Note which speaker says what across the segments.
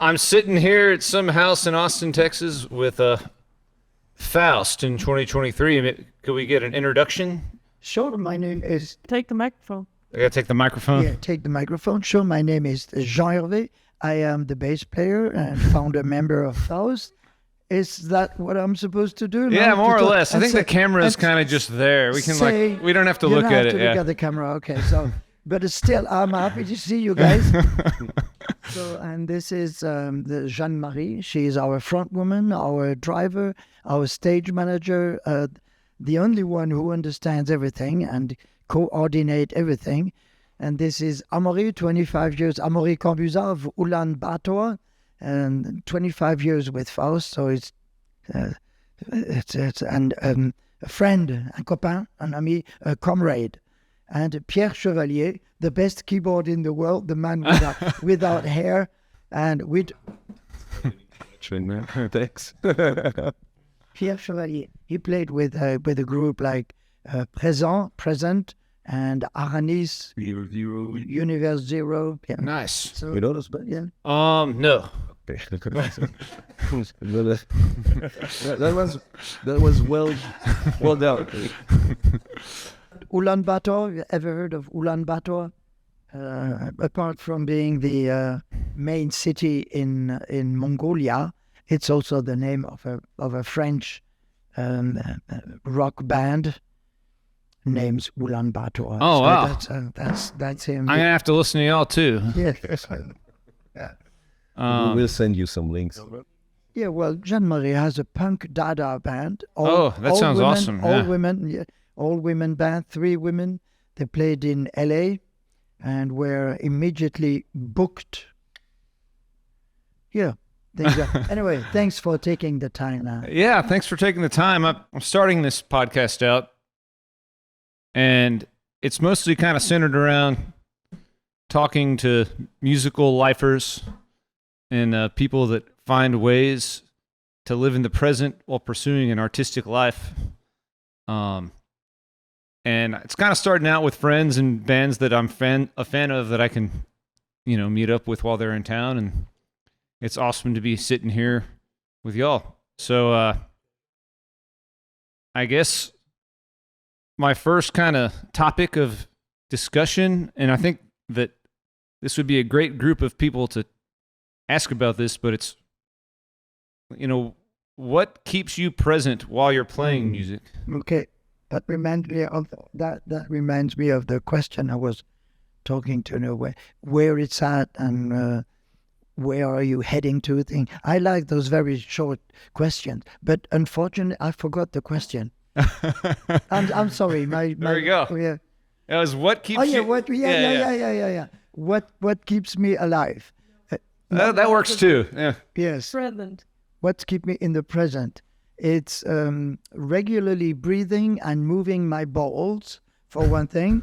Speaker 1: I'm sitting here at some house in Austin, Texas with FAUST in 2023. Could we get an introduction?
Speaker 2: Sure, my name is...
Speaker 3: Take the microphone.
Speaker 1: I gotta take the microphone.
Speaker 2: Yeah, take the microphone. Sure, my name is Jean Hervé. I am the bass player and founder member of FAUST. Is that what I'm supposed to do?
Speaker 1: Yeah,
Speaker 2: now?
Speaker 1: more or
Speaker 2: To talk-
Speaker 1: less. I
Speaker 2: and
Speaker 1: think
Speaker 2: say-
Speaker 1: the camera is
Speaker 2: and
Speaker 1: kind of just there. We can
Speaker 2: say-
Speaker 1: we don't have to
Speaker 2: you
Speaker 1: look
Speaker 2: don't
Speaker 1: at
Speaker 2: have
Speaker 1: it.
Speaker 2: to look
Speaker 1: Yeah.
Speaker 2: at the camera. Okay, so, but still, I'm happy to see you guys. So, and this is the Jeanne-Marie. She is our front woman, our driver, our stage manager, the only one who understands everything and coordinate everything. And this is Amaury, 25 years, Amaury Cambuzard of Ulaanbaatar, and 25 years with FAUST. So it's and a friend, un copain, un ami, a comrade. And Pierre Chevalier, the best keyboard in the world, the man without hair, and with
Speaker 4: Thanks.
Speaker 2: Pierre Chevalier. He played with a group like Present, and Aranis, Universe Zero. Yeah.
Speaker 1: Nice.
Speaker 2: So,
Speaker 4: You know this band?
Speaker 2: yeah.
Speaker 1: No.
Speaker 4: Okay. that was well done.
Speaker 2: Ulaanbaatar, you ever heard of Ulaanbaatar? Apart from being the main city in Mongolia, it's also the name of a French rock band named Ulaanbaatar.
Speaker 1: Oh,
Speaker 2: So
Speaker 1: wow.
Speaker 2: That's him.
Speaker 1: I'm gonna have to listen to y'all too.
Speaker 2: Yes.
Speaker 4: We'll send you some links.
Speaker 2: Yeah, well, Jeanne-Marie has a punk dada band.
Speaker 1: That sounds
Speaker 2: women,
Speaker 1: awesome,
Speaker 2: All
Speaker 1: yeah.
Speaker 2: women, yeah, all women band, 3 women. They played in LA and were immediately booked. Yeah. Anyway, thanks for taking the time now.
Speaker 1: Yeah, thanks for taking the time. I'm starting this podcast out, and it's mostly kind of centered around talking to musical lifers and people that find ways to live in the present while pursuing an artistic life. And it's kind of starting out with friends and bands that I'm a fan of that I can, meet up with while they're in town, and it's awesome to be sitting here with y'all. So I guess my first kind of topic of discussion, and I think that this would be a great group of people to ask about this, but it's, what keeps you present while you're playing music?
Speaker 2: Okay. That reminds me of the question I was talking to, where it's at and where are you heading to thing. I like those very short questions, but unfortunately I forgot the question. I'm sorry.
Speaker 1: There you go.
Speaker 2: Yeah.
Speaker 1: It was what keeps
Speaker 2: Oh yeah.
Speaker 1: you...
Speaker 2: Yeah. What keeps me alive?
Speaker 1: That works too. Yeah.
Speaker 2: Yes.
Speaker 3: Present.
Speaker 2: What's keep me in the present? It's regularly breathing and moving my balls, for one thing.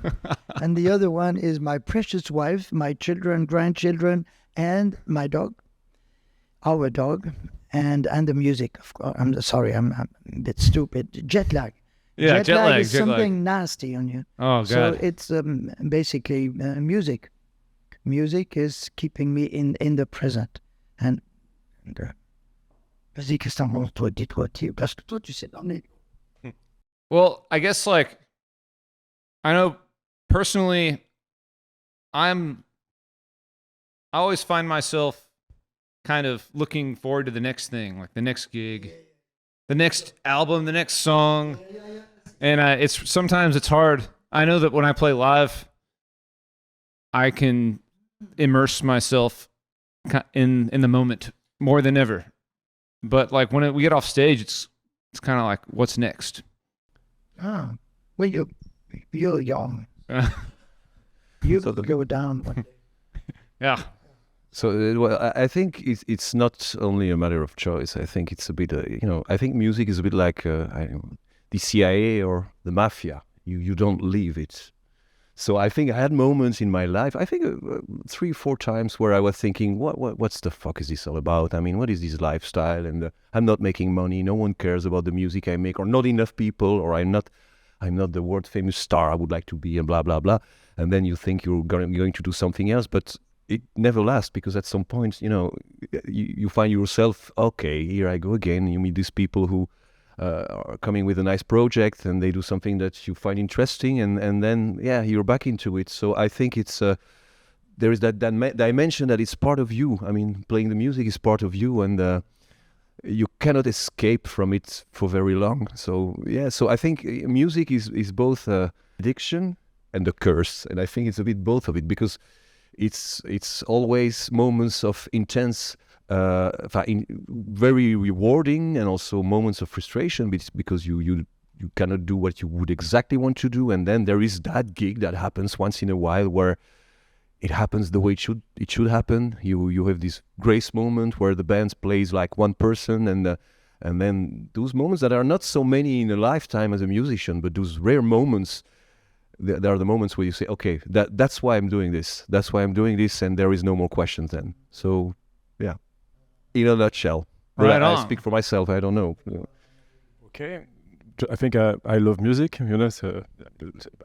Speaker 2: And the other one is my precious wife, my children, grandchildren, and my dog, our dog, and the music. Of course. I'm sorry, I'm a bit stupid. Jet lag.
Speaker 1: Yeah, jet lag.
Speaker 2: is something nasty on you.
Speaker 1: Oh, God.
Speaker 2: So it's basically music. Music is keeping me in the present. And vas-y, qu'est-ce que t'en penses, toi? Dis-toi, parce que toi, tu sais l'emmener.
Speaker 1: Well, I guess I know personally, I always find myself kind of looking forward to the next thing, like the next gig, the next album, the next song. And sometimes it's hard. I know that when I play live, I can immerse myself in the moment more than ever. But when we get off stage, it's kind of like, what's next?
Speaker 2: Ah, well, you're young. You go down one day.
Speaker 1: Yeah.
Speaker 4: So I think it's not only a matter of choice. I think it's a bit, I think music is a bit like the CIA or the mafia. You don't leave it. So I think I had moments in my life, I think 3-4 times where I was thinking, what's the fuck is this all about? I mean, what is this lifestyle? And I'm not making money. No one cares about the music I make, or not enough people, or I'm not the world famous star I would like to be, and blah, blah, blah. And then you think you're going to do something else. But it never lasts, because at some point, you find yourself, okay, here I go again. You meet these people who are coming with a nice project, and they do something that you find interesting, and then you're back into it. So I think it's there is that dimension that it's part of you. I mean, playing the music is part of you, and you cannot escape from it for very long. So so I think music is both addiction and a curse, and I think it's a bit both of it, because it's always moments of intense, very rewarding, and also moments of frustration, because you cannot do what you would exactly want to do, and then there is that gig that happens once in a while where it happens the way it should happen. You have this grace moment where the band plays like one person, and then those moments that are not so many in a lifetime as a musician, but those rare moments. There are the moments where you say, okay, that's why I'm doing this. That's why I'm doing this, and there is no more questions then. So, in a nutshell.
Speaker 1: Right
Speaker 4: I
Speaker 1: on.
Speaker 4: speak for myself. I don't know.
Speaker 3: Okay. I think I love music, so,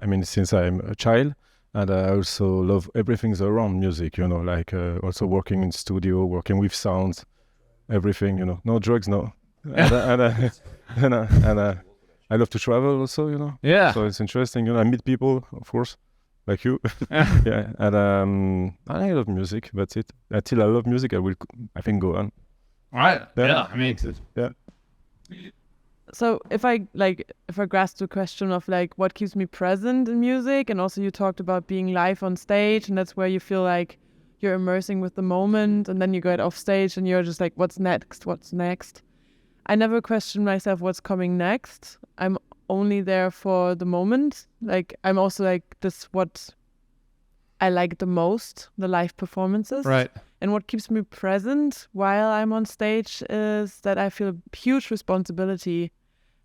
Speaker 3: I mean, since I'm a child, and I also love everything around music, like also working in studio, working with sounds, everything, no drugs, no. And I love to travel also,
Speaker 1: Yeah.
Speaker 3: So it's interesting, I meet people, of course, like you. Yeah, and I love music. That's it. Until I love music, I think go on.
Speaker 1: Right. Yeah. I mean,
Speaker 3: Yeah.
Speaker 5: So if I grasp the question of like what keeps me present in music, and also you talked about being live on stage, and that's where you feel like you're immersing with the moment, and then you get off stage and you're just like, what's next? I never question myself what's coming next. I'm only there for the moment. Like, I'm also like, this what I like the most, the live performances.
Speaker 1: right.
Speaker 5: And what keeps me present while I'm on stage is that I feel a huge responsibility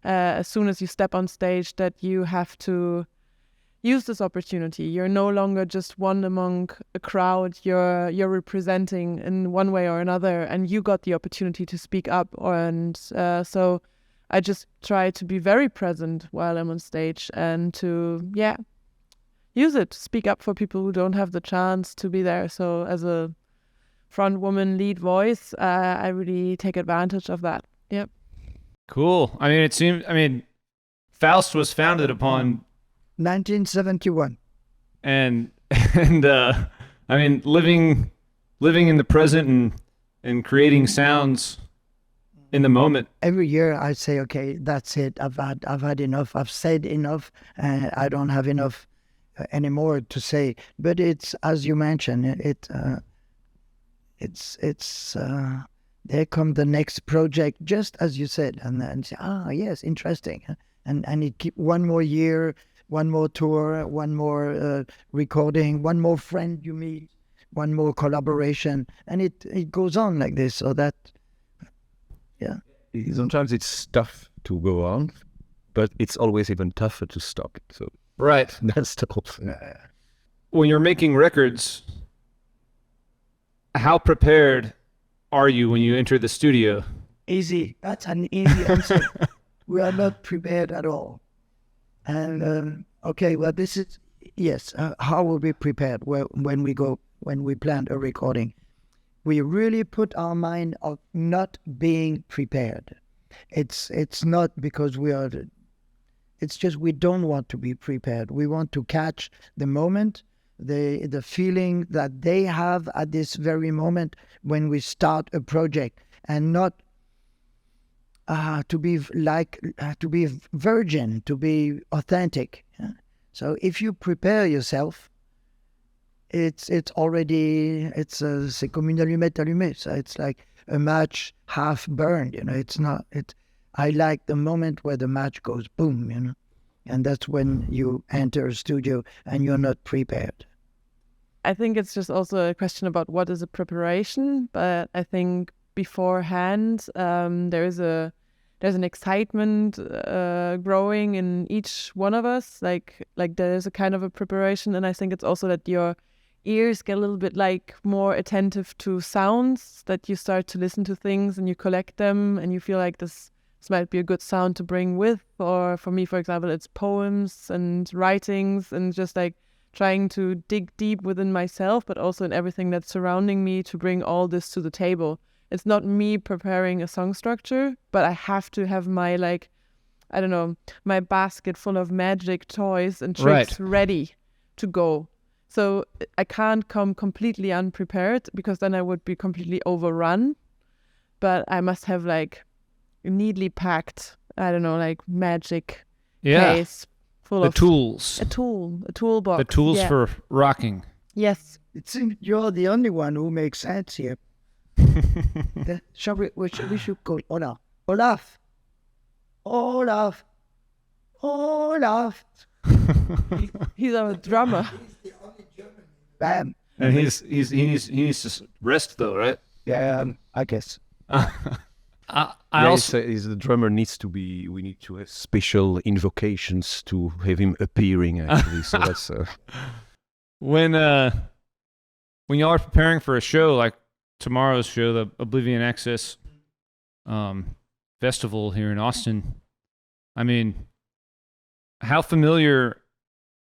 Speaker 5: as soon as you step on stage, that you have to use this opportunity. You're no longer just one among a crowd. You're representing in one way or another, and you got the opportunity to speak up. And so I just try to be very present while I'm on stage, and to use it, speak up for people who don't have the chance to be there. So as a front woman, lead voice, I really take advantage of that. Yep.
Speaker 1: Cool. I mean, FAUST was founded upon
Speaker 2: 1971.
Speaker 1: and I mean, living in the present and creating sounds in the moment.
Speaker 2: Every year I say, okay, that's it. I've had enough. I've said enough, and I don't have enough anymore to say. But it's, as you mentioned, it's there come the next project, just as you said, and then say, yes, interesting, and it keep one more year, one more tour, one more recording, one more friend you meet, one more collaboration, and it goes on like this. So that,
Speaker 4: Sometimes it's tough to go on, but it's always even tougher to stop. So
Speaker 1: Right.
Speaker 4: that's the whole thing.
Speaker 1: When you're making records, how prepared are you when you enter the studio?
Speaker 2: easy. That's an easy answer. We are not prepared at all. And okay, well, this is yes. How will we prepared? Well, when we plan a recording, we really put our mind of not being prepared. It's not because we are. It's just we don't want to be prepared. We want to catch the moment, the feeling that they have at this very moment when we start a project, and not to be virgin, to be authentic. Yeah? So if you prepare yourself, it's already c'est comme une allumette allumée. So it's like a match half burned. It's not. I like the moment where the match goes boom. And that's when you enter a studio and you're not prepared.
Speaker 5: I think it's just also a question about what is a preparation, but I think beforehand there's an excitement growing in each one of us. Like there's a kind of a preparation, and I think it's also that your ears get a little bit like more attentive to sounds, that you start to listen to things and you collect them and you feel like this might be a good sound to bring with. Or for me, for example, it's poems and writings, and just like trying to dig deep within myself, but also in everything that's surrounding me to bring all this to the table. It's not me preparing a song structure, but I have to have my, like, I don't know, my basket full of magic toys and tricks ready to go. So I can't come completely unprepared, because then I would be completely overrun. But I must have like neatly packed, I don't know, like magic case full of
Speaker 1: tools.
Speaker 5: A toolbox.
Speaker 1: The tools for rocking.
Speaker 5: Yes.
Speaker 2: It seems you're the only one who makes sense here. We should call Olaf. Olaf.
Speaker 5: He's our drummer.
Speaker 2: Bam.
Speaker 1: And he needs to rest though, right?
Speaker 2: Yeah, I guess.
Speaker 4: He's the drummer needs to be. We need to have special invocations to have him appearing. Actually, so that's
Speaker 1: when y'all are preparing for a show like tomorrow's show, the Oblivion Access festival here in Austin. I mean, how familiar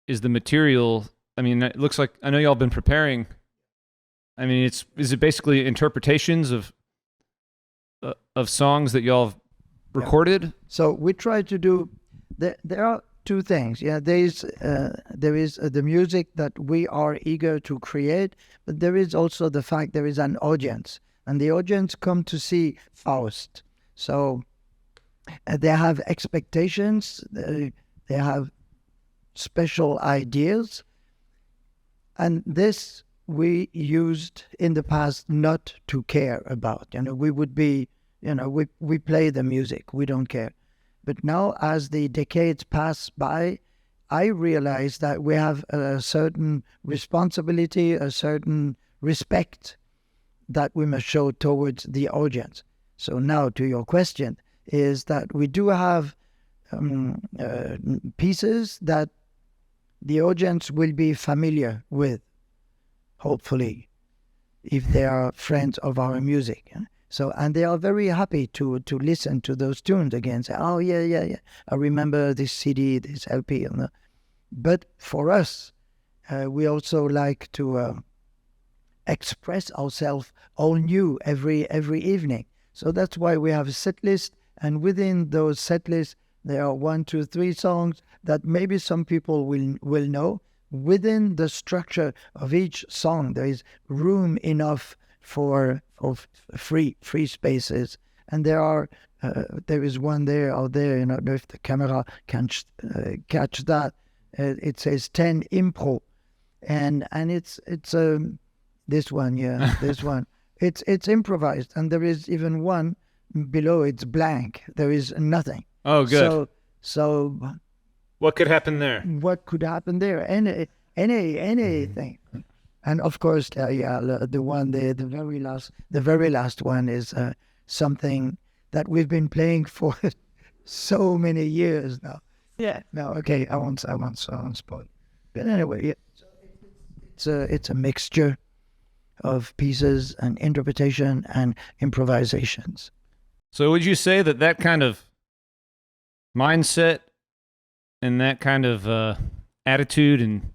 Speaker 1: is the material? I mean, it looks like, I know y'all been preparing. I mean, is it basically interpretations of songs that y'all have recorded?
Speaker 2: So we try to do. There are two things. Yeah, there is the music that we are eager to create, but there is also the fact there is an audience, and the audience come to see FAUST. So they have expectations. They have special ideas, and this we used in the past not to care about. We would be, we play the music, we don't care. But now, as the decades pass by, I realize that we have a certain responsibility, a certain respect that we must show towards the audience. So now, to your question, is that we do have pieces that the audience will be familiar with, hopefully, if they are friends of our music. So, and they are very happy to listen to those tunes again. Say, oh yeah, I remember this CD, this LP. But for us, we also like to express ourselves all new every evening. So that's why we have a set list, and within those set lists, there are 1, 2, 3 songs that maybe some people will know. Within the structure of each song, there is room enough for free spaces, and there is one there out there. I don't know if the camera can catch that. It says 10 impro, and it's this one, this one. It's improvised, and there is even one below. It's blank. There is nothing.
Speaker 1: Oh, good.
Speaker 2: So
Speaker 1: what could happen there?
Speaker 2: What could happen there? Anything. And of course, the one there, the very last one is something that we've been playing for so many years now.
Speaker 5: Yeah.
Speaker 2: No, okay, I won't spoil. But anyway, it's a mixture of pieces and interpretation and improvisations.
Speaker 1: So would you say that kind of mindset and that kind of attitude, and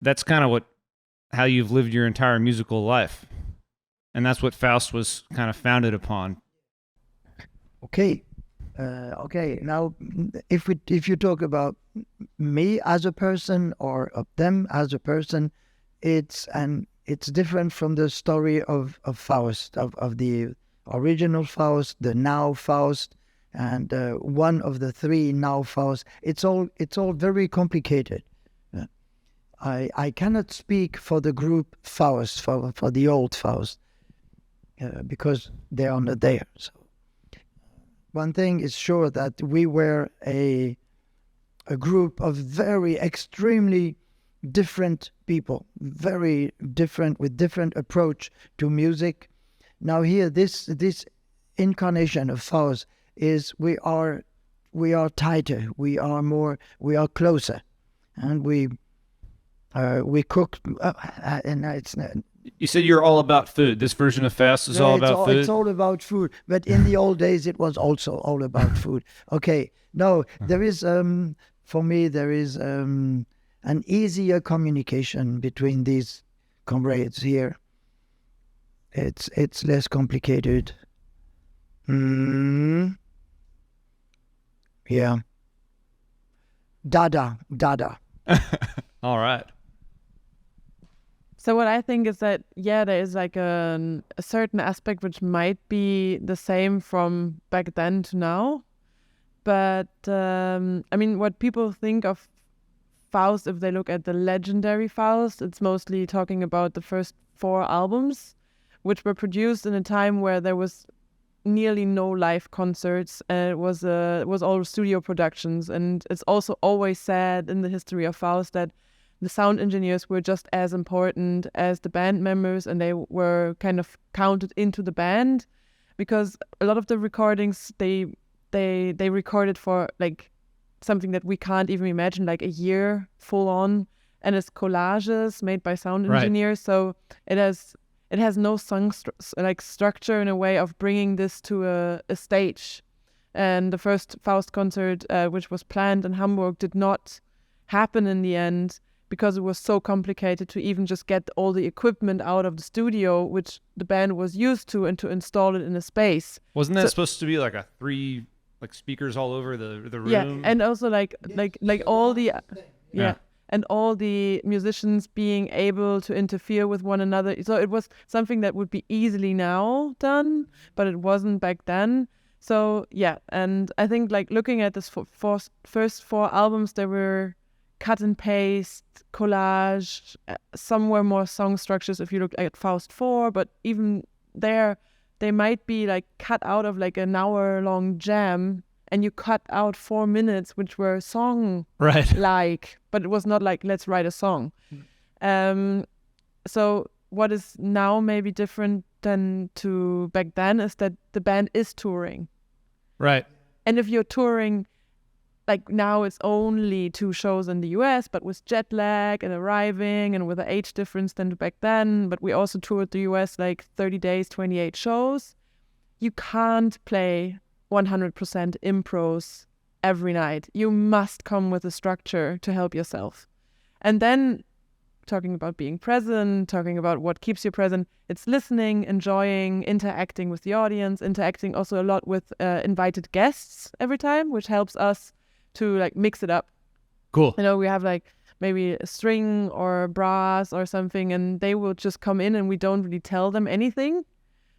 Speaker 1: that's kind of how you've lived your entire musical life, and that's what FAUST was kind of founded upon?
Speaker 2: Okay. Now, if you talk about me as a person or of them as a person, it's different from the story of FAUST, of the original FAUST, the now FAUST, and one of the 3 now FAUST. It's all very complicated. I cannot speak for the group FAUST, for the old FAUST, because they are not there. So one thing is sure, that we were a group of very extremely different people, very different, with different approach to music. Now here, this incarnation of FAUST is we are tighter, we are closer, and we cook, and it's not.
Speaker 1: You said you're all about food. This version of FAUST is all about food?
Speaker 2: It's all about food. But in the old days, it was also all about food. Okay. No, there is, for me, there is an easier communication between these comrades here. It's less complicated. Yeah. Dada.
Speaker 1: All right.
Speaker 5: So what I think is that, yeah, there is like a certain aspect which might be the same from back then to now. But I mean, what people think of FAUST, if they look at the legendary FAUST, it's mostly talking about the first 4 albums, which were produced in a time where there was nearly no live concerts, and it was all studio productions. And it's also always said in the history of FAUST that the sound engineers were just as important as the band members, and they were kind of counted into the band, because a lot of the recordings they recorded for like something that we can't even imagine, like a year full on, and it's collages made by sound engineers. So it has no song structure in a way of bringing this to a stage. And the first FAUST concert, which was planned in Hamburg, did not happen in the end, because it was so complicated to even just get all the equipment out of the studio, which the band was used to, and to install it in a space.
Speaker 1: Wasn't that supposed to be like a 3 like speakers all over the room?
Speaker 5: Yeah, and also like all the and all the musicians being able to interfere with one another. So it was something that would be easily now done, but it wasn't back then. So yeah, and I think like looking at this first 4 albums, they were cut and paste, collage. Some were more song structures if you look at FAUST 4, but even there, they might be like cut out of like an hour-long jam, and you cut out 4 minutes, which were song like, but it was not like, let's write a song. So what is now maybe different than to back then is that the band is touring.
Speaker 1: Right.
Speaker 5: And if you're touring, like now it's only 2 shows in the US, but with jet lag and arriving and with an age difference than back then, but we also toured the US like 30 days, 28 shows. You can't play 100% impros every night. You must come with a structure to help yourself. And then talking about being present, talking about what keeps you present, it's listening, enjoying, interacting with the audience, interacting also a lot with invited guests every time, which helps us to like mix it up.
Speaker 1: Cool.
Speaker 5: You know, we have like maybe a string or brass or something, and they will just come in and we don't really tell them anything.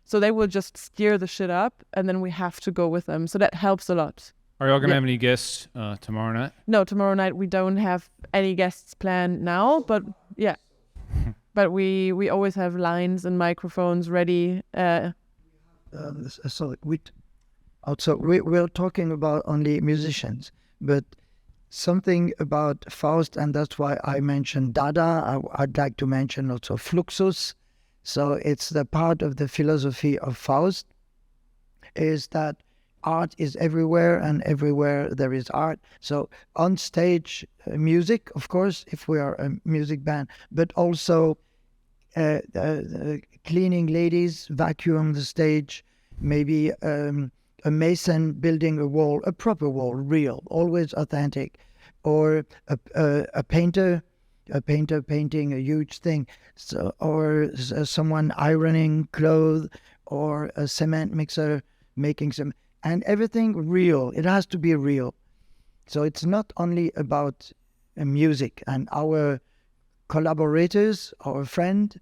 Speaker 5: So they will just steer the shit up, and then we have to go with them. So that helps a lot.
Speaker 1: Are y'all gonna have any guests tomorrow night?
Speaker 5: No, tomorrow night we don't have any guests planned now, but yeah. But we always have lines and microphones ready.
Speaker 2: So we're talking about only musicians, but something about FAUST, and that's why I mentioned Dada. I'd like to mention also Fluxus. So it's the part of the philosophy of FAUST is that art is everywhere, and everywhere there is art. So on stage, music, of course, if we are a music band, but also cleaning ladies, vacuum the stage, maybe a mason building a wall, a proper wall, real, always authentic, or a painter painting a huge thing, so, or someone ironing clothes, or a cement mixer making some, and everything real. It has to be real. So it's not only about music. And our collaborators, our friend,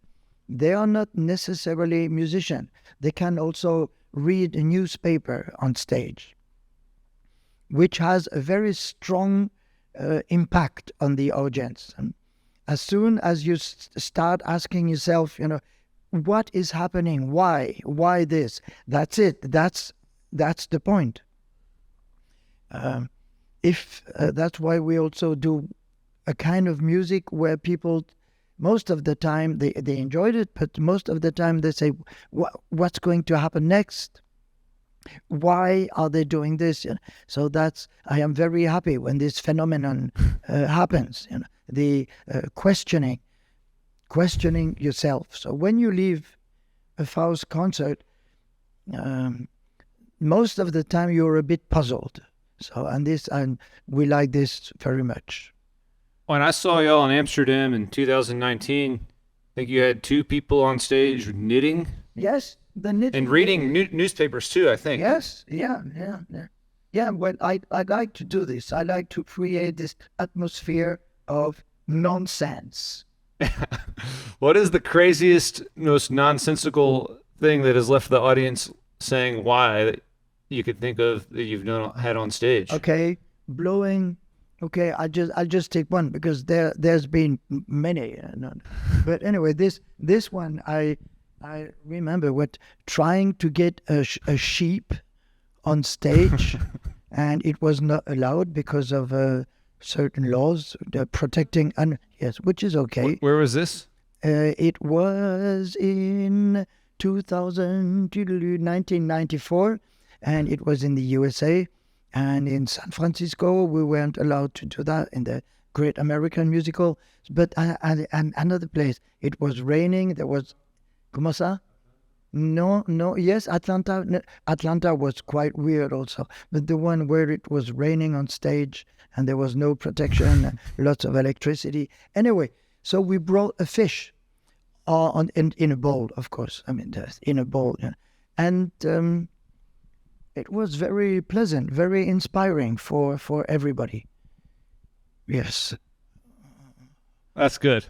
Speaker 2: they are not necessarily musicians. They can also read a newspaper on stage, which has a very strong impact on the audience. And as soon as you start asking yourself, what is happening? Why this? That's it. That's the point. That's why we also do a kind of music where people, most of the time they enjoyed it, but most of the time they say, what's going to happen next? Why are they doing this? So I am very happy when this phenomenon happens. The questioning yourself. So when you leave a FAUST concert, most of the time you're a bit puzzled. So and we like this very much.
Speaker 1: when I saw y'all in Amsterdam in 2019, I think you had 2 people on stage knitting
Speaker 2: Yes, the knitting.
Speaker 1: and reading newspapers too, I think.
Speaker 2: Yes, yeah. Yeah, well, I like to do this. I like to create this atmosphere of nonsense.
Speaker 1: What is the craziest, most nonsensical thing that has left the audience saying why that you could think of that you've had on stage?
Speaker 2: Okay, blowing. Okay, I'll just take one because there's been many. But anyway, this one I remember trying to get a sheep on stage, and it was not allowed because of certain laws protecting. Yes, which is okay.
Speaker 1: Where was this?
Speaker 2: It was in 1994, and it was in the USA. And in San Francisco, we weren't allowed to do that in the Great American Musical. But and another place, it was raining. There was, ¿cómo ça? No, yes, Atlanta. No, Atlanta was quite weird also. But the one where it was raining on stage and there was no protection, lots of electricity. Anyway, so we brought a fish in a bowl, of course. I mean, in a bowl. Yeah. And it was very pleasant, very inspiring for everybody. Yes.
Speaker 1: That's good.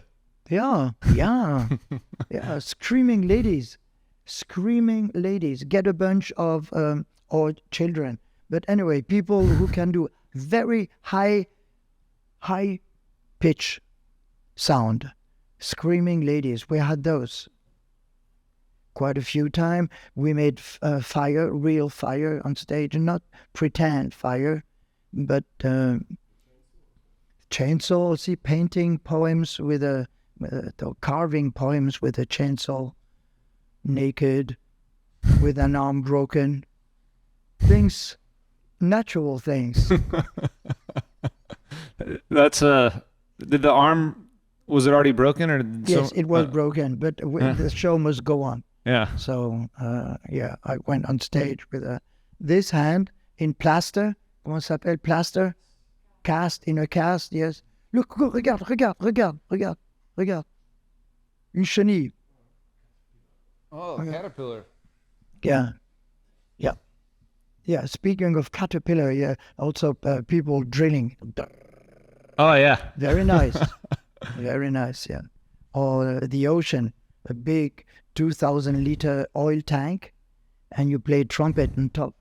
Speaker 2: Yeah. Yeah, screaming ladies. Get a bunch of or children. But anyway, people who can do very high pitch sound. Screaming ladies. We had those quite a few times. We made fire, real fire on stage, and not pretend fire, but chainsaw. See, painting poems with carving poems with a chainsaw, naked, with an arm broken. Things, natural things.
Speaker 1: That's did the arm, was it already broken or?
Speaker 2: Yes, it was broken, but the show must go on.
Speaker 1: Yeah.
Speaker 2: So I went on stage with this hand in plaster. Comment ça s'appelle? Plaster, cast in a cast. Yes. Look, regarde. Une chenille.
Speaker 1: Oh, a caterpillar.
Speaker 2: Yeah. Speaking of caterpillar, yeah, also people drilling.
Speaker 1: Oh yeah.
Speaker 2: Very nice. Very nice, yeah. Or the ocean, a big 2,000-liter oil tank, and you play trumpet on top.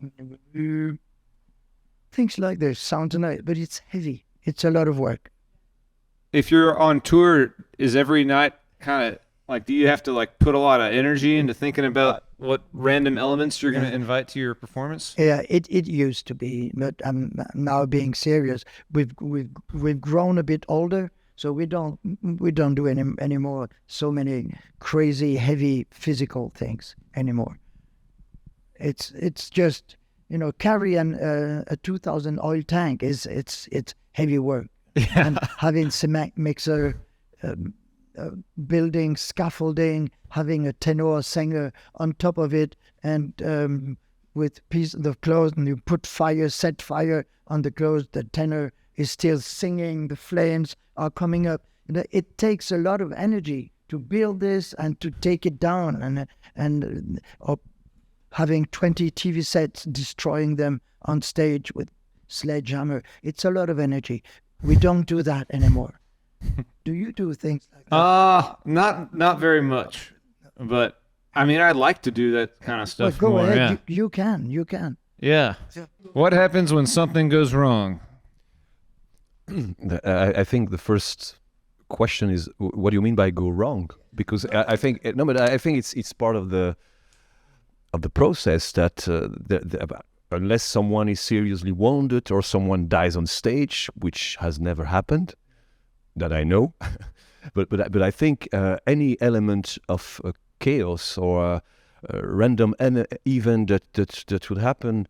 Speaker 2: Things like this sounds nice, but it's heavy. It's a lot of work.
Speaker 1: If you're on tour, is every night kind of like, do you have to like put a lot of energy into thinking about what random elements you're going to invite to your performance?
Speaker 2: Yeah, it used to be, but I'm now being serious. We've grown a bit older, so we don't do anymore so many crazy, heavy physical things anymore. It's just, carry a 2,000 oil tank it's heavy work.
Speaker 1: Yeah.
Speaker 2: And having cement mixer, building scaffolding, having a tenor singer on top of it, and with pieces of clothes, and you set fire on the clothes. The tenor is still singing. The flames are coming up. It takes a lot of energy to build this and to take it down, and having 20 TV sets, destroying them on stage with sledgehammer. It's a lot of energy. We don't do that anymore. Do you do things like that?
Speaker 1: Not very much, but I mean, I'd like to do that kind of stuff.
Speaker 2: Well, go
Speaker 1: more,
Speaker 2: ahead.
Speaker 1: Yeah.
Speaker 2: You can.
Speaker 1: Yeah. What happens when something goes wrong?
Speaker 4: I think the first question is, what do you mean by go wrong? Because I think it's part of the process that unless someone is seriously wounded or someone dies on stage, which has never happened that I know, but I think any element of chaos or random event that would happen,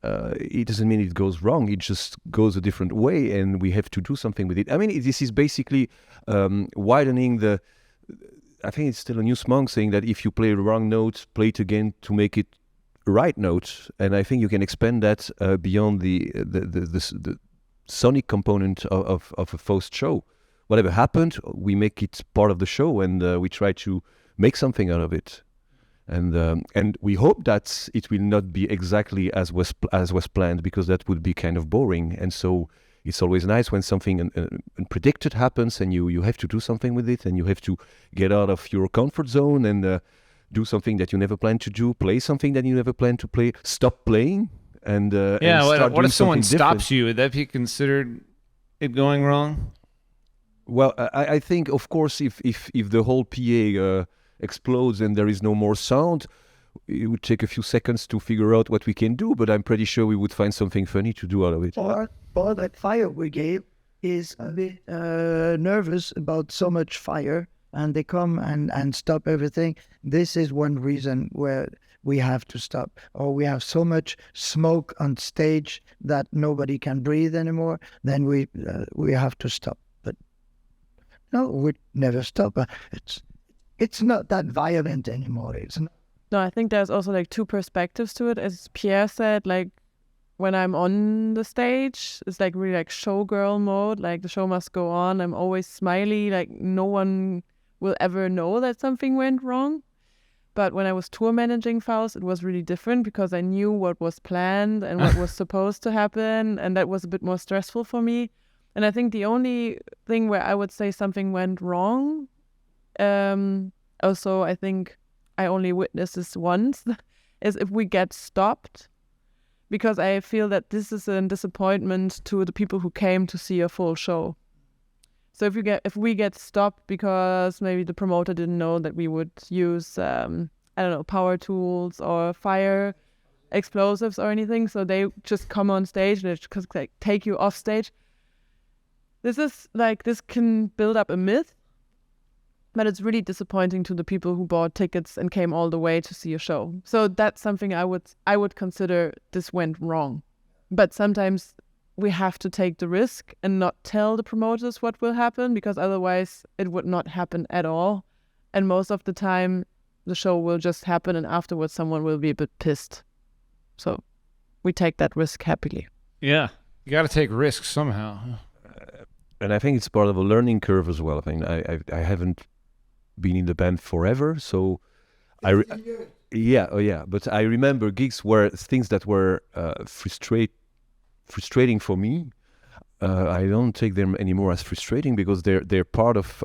Speaker 4: it doesn't mean it goes wrong. It just goes a different way, and we have to do something with it. I mean, this is basically widening the. I think it's still a New Monk saying that if you play the wrong note, play it again to make it a right note. And I think you can expand that beyond the sonic component of a FAUST show, whatever happened, we make it part of the show, and we try to make something out of it. And we hope that it will not be exactly as was planned, because that would be kind of boring. And so it's always nice when something unpredicted happens, and you have to do something with it, and you have to get out of your comfort zone and do something that you never planned to do, play something that you never planned to play, stop playing, and start
Speaker 1: what
Speaker 4: doing
Speaker 1: if someone
Speaker 4: something different.
Speaker 1: stops you? Would that be considered it going wrong?
Speaker 4: Well, I think, of course, if the whole PA explodes and there is no more sound, it would take a few seconds to figure out what we can do, but I'm pretty sure we would find something funny to do out of it.
Speaker 2: Or that fire brigade is a bit nervous about so much fire, and they come and stop everything. This is one reason where we have to stop, or we have so much smoke on stage that nobody can breathe anymore. Then we have to stop. But no, we never stop. It's not that violent anymore. It's not.
Speaker 5: No, I think there's also like two perspectives to it. As Pierre said, like when I'm on the stage, it's like really like showgirl mode. Like the show must go on. I'm always smiley. Like no one will ever know that something went wrong. But when I was tour managing FAUST, it was really different, because I knew what was planned and what was supposed to happen. And that was a bit more stressful for me. And I think the only thing where I would say something went wrong, also I think I only witnessed this once, is if we get stopped, because I feel that this is a disappointment to the people who came to see a full show. So if we get stopped because maybe the promoter didn't know that we would use power tools or fire explosives or anything, so they just come on stage and it's just like take you off stage. This can build up a myth. But it's really disappointing to the people who bought tickets and came all the way to see a show. So that's something I would consider this went wrong. But sometimes we have to take the risk and not tell the promoters what will happen, because otherwise it would not happen at all. And most of the time the show will just happen, and afterwards someone will be a bit pissed. So we take that risk happily.
Speaker 1: Yeah, you got to take risks somehow.
Speaker 4: And I think it's part of a learning curve as well. I mean, I haven't been in the band forever, so but I remember gigs where things that were frustrating for me, I don't take them anymore as frustrating, because they're part of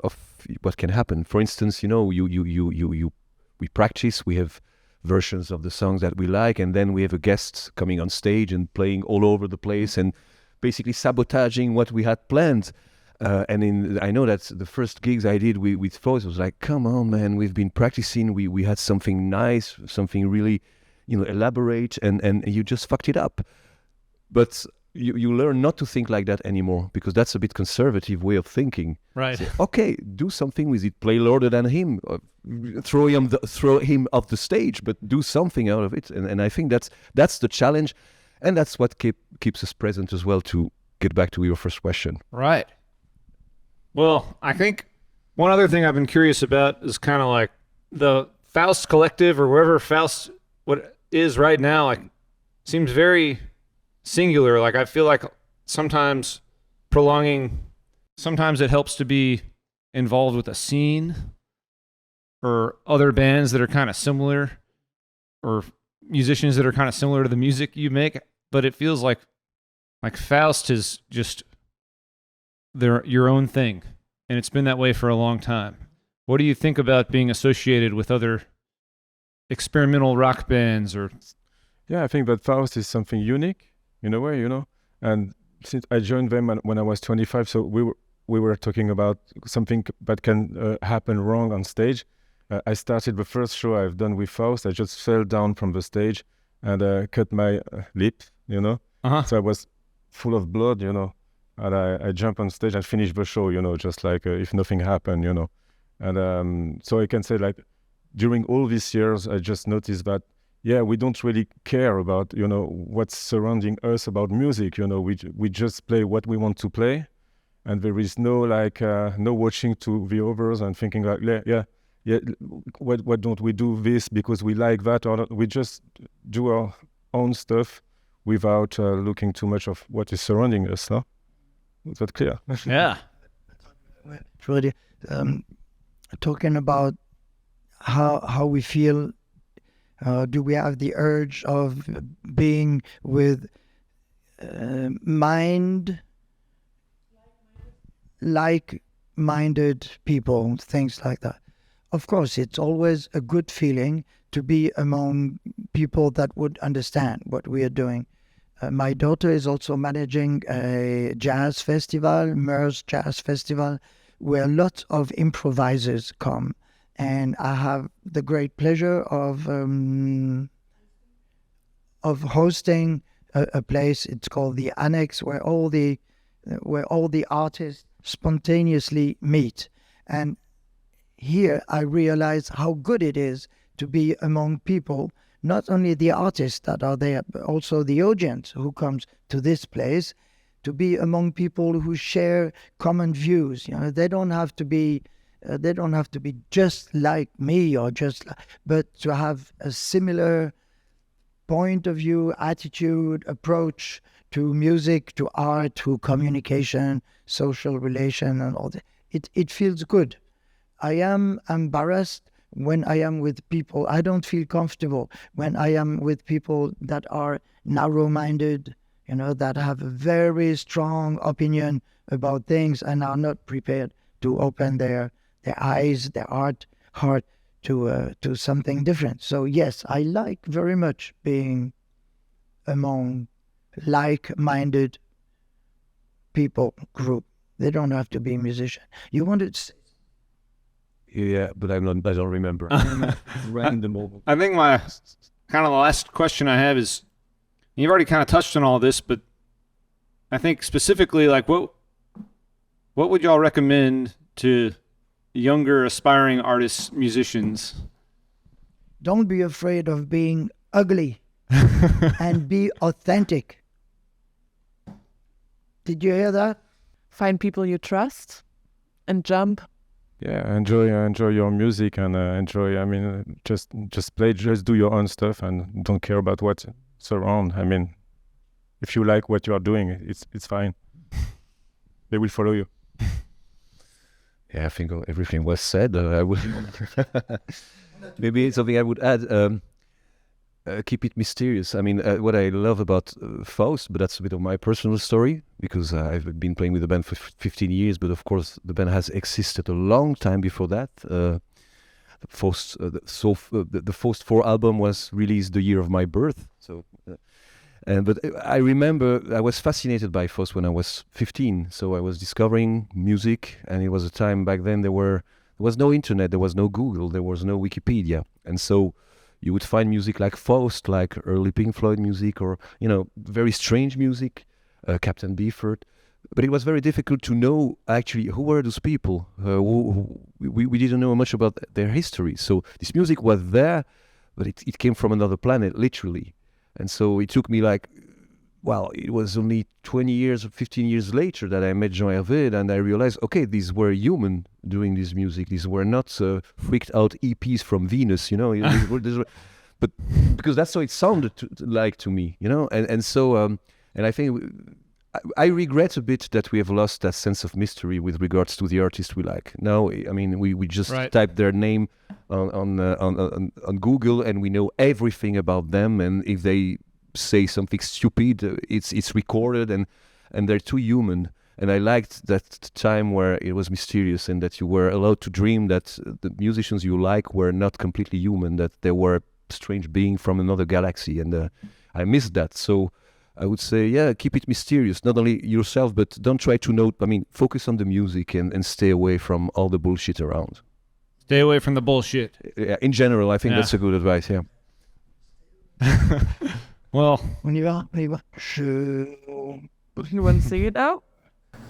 Speaker 4: what can happen. For instance, we practice, we have versions of the songs that we like, and then we have a guest coming on stage and playing all over the place and basically sabotaging what we had planned. I know that the first gigs I did with FAUST was like, come on, man, we've been practicing. We had something nice, something really, elaborate, and you just fucked it up. But you learn not to think like that anymore, because that's a bit conservative way of thinking.
Speaker 1: Right.
Speaker 4: Say, okay, do something with it. Play louder than him. Throw him off the stage, but do something out of it. And I think that's the challenge, and that's what keeps us present as well. To get back to your first question.
Speaker 1: Right. Well, I think one other thing I've been curious about is kind of like the FAUST collective, or wherever FAUST what is right now, like seems very singular. Like I feel like sometimes it helps to be involved with a scene or other bands that are kind of similar, or musicians that are kind of similar to the music you make, but it feels like FAUST is just they're your own thing, and it's been that way for a long time. What do you think about being associated with other experimental rock bands? Or
Speaker 3: Yeah, I think that FAUST is something unique in a way, and since I joined them when I was 25, so we were talking about something that can happen wrong on stage. I started the first show I've done with FAUST. I just fell down from the stage and cut my lip,
Speaker 1: Uh-huh.
Speaker 3: So I was full of blood, and I jumped on stage and finished the show, just like if nothing happened, And so I can say, like, during all these years, I just noticed that, we don't really care about, what's surrounding us about music. We just play what we want to play, and there is no no watching to the others and thinking like, why don't we do this because we like that, or not? We just do our own stuff without looking too much of what is surrounding us. No, is that clear?
Speaker 1: Yeah.
Speaker 2: It's really talking about how we feel. Do we have the urge of being with like-minded people, things like that? Of course, it's always a good feeling to be among people that would understand what we are doing. My daughter is also managing a jazz festival, MERS Jazz Festival, where lots of improvisers come. And I have the great pleasure of hosting a place. It's called the Annex, where all the artists spontaneously meet. And here I realize how good it is to be among people, not only the artists that are there, but also the audience who comes to this place, to be among people who share common views. You know, they don't have to be just like me but to have a similar point of view, attitude, approach to music, to art, to communication, social relation, and all that. It feels good. I am embarrassed when I am with people. I don't feel comfortable when I am with people that are narrow-minded, that have a very strong opinion about things and are not prepared to open their eyes, their heart to something different. So yes, I like very much being among like-minded people group. They don't have to be musicians. You wanted to say?
Speaker 4: Yeah, but I don't remember. Random moment.
Speaker 1: I think my kind of the last question I have is, you've already kind of touched on all this, but I think specifically, like, what would y'all recommend to younger aspiring artists, musicians?
Speaker 2: Don't be afraid of being ugly and be authentic. Did you hear that?
Speaker 5: Find people you trust and jump.
Speaker 3: Yeah, enjoy your music and enjoy. I mean, just play, just do your own stuff and don't care about what's around. I mean, if you like what you are doing, it's fine. They will follow you.
Speaker 4: Yeah, I think everything was said. I would maybe something I would add. Keep it mysterious. I mean, what I love about FAUST, but that's a bit of my personal story, because I've been playing with the band for 15 years, but of course the band has existed a long time before that. The FAUST 4 album was released the year of my birth. So, but I remember I was fascinated by FAUST when I was 15. So I was discovering music, and it was a time back then there was no internet, there was no Google, there was no Wikipedia, and so you would find music like FAUST, like early Pink Floyd music, or very strange music, Captain Beefheart. But it was very difficult to know actually who were those people. We didn't know much about their history. So this music was there, but it came from another planet, literally. And so it took me it was only 20 years or 15 years later that I met Jean Hervé, and I realized, okay, these were human doing this music. These were not freaked out EPs from Venus, but because that's how it sounded to me, and so and I think I regret a bit that we have lost that sense of mystery with regards to the artists we like. Now, I mean, we just type their name on Google and we know everything about them, and if they say something stupid, it's recorded, and they're too human. And I liked that time where it was mysterious and that you were allowed to dream that the musicians you like were not completely human, that they were strange being from another galaxy, and I missed that. So I would say, yeah, keep it mysterious, not only yourself, but don't try to know, focus on the music and stay away from all the bullshit around.
Speaker 1: Stay away from the bullshit.
Speaker 4: Yeah, in general, I think that's a good advice, yeah.
Speaker 1: Well,
Speaker 2: on y va.
Speaker 5: You want to sing it out?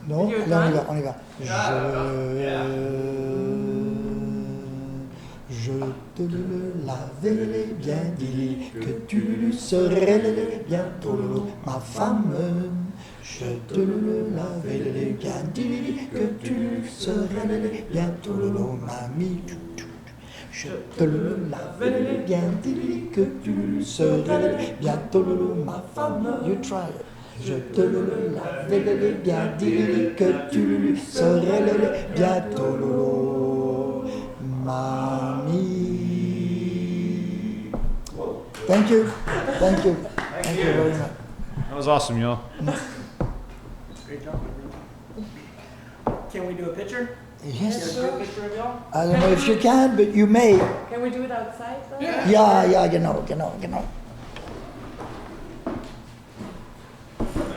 Speaker 2: Non, là on y va. Je te l'avais bien dit que tu serais bientôt ma femme. Je te l'avais bien dit que tu serais bientôt mamie. Je te l'avais bien dit que tu serais bientôt ma femme. You try it. Je te le l'avais bien dit que tu serais le bientôt lolo, mamie. Thank you. Thank you. Thank you very much.
Speaker 1: That was awesome, y'all.
Speaker 6: Great job. Can we do a picture?
Speaker 2: Yes.
Speaker 6: A quick picture of y'all?
Speaker 2: I don't know if you can, but you may.
Speaker 5: Can we do it outside though?
Speaker 2: Yeah, you know.